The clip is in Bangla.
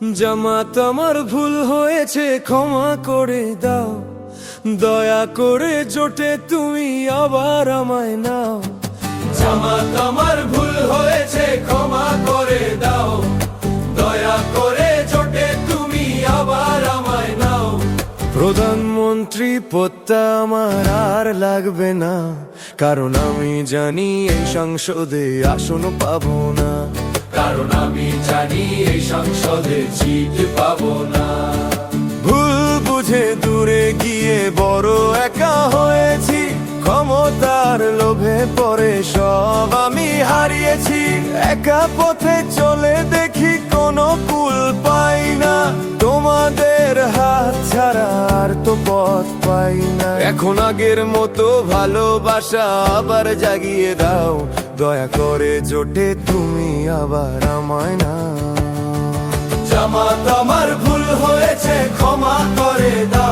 জামাত আমার ভুল হয়েছে ক্ষমা করে দাও, দয়া করে জোটে তুমি আবার আমায় নাও। জামাত আমার ভুল হয়েছে ক্ষমা করে দাও, দয়া করে জোটে তুমি আবার আমায় নাও। প্রধানমন্ত্রী পদটা আমার আর লাগবে না, কারণ আমি জানি এই সংসদে আসন পাবো না, কারণ আমি জানি এই সংসদে সিট পাবো না। ভুল বুঝে দূরে গিয়ে বড় একা হয়েছি, ক্ষমতার লোভে পড়ে সব আমি হারিয়েছি। একা পথে চলে দেখি কোনো কুল পাই না, তোমাদের হাত ছাড়া আর তো পথ পাই না। এখন আগের মতো ভালোবাসা আবার জাগিয়ে দাও, দয়া করে জোটে তুমি আবার আমায় না। জামাত আমার ভুল হয়েছে ক্ষমা করে দাও।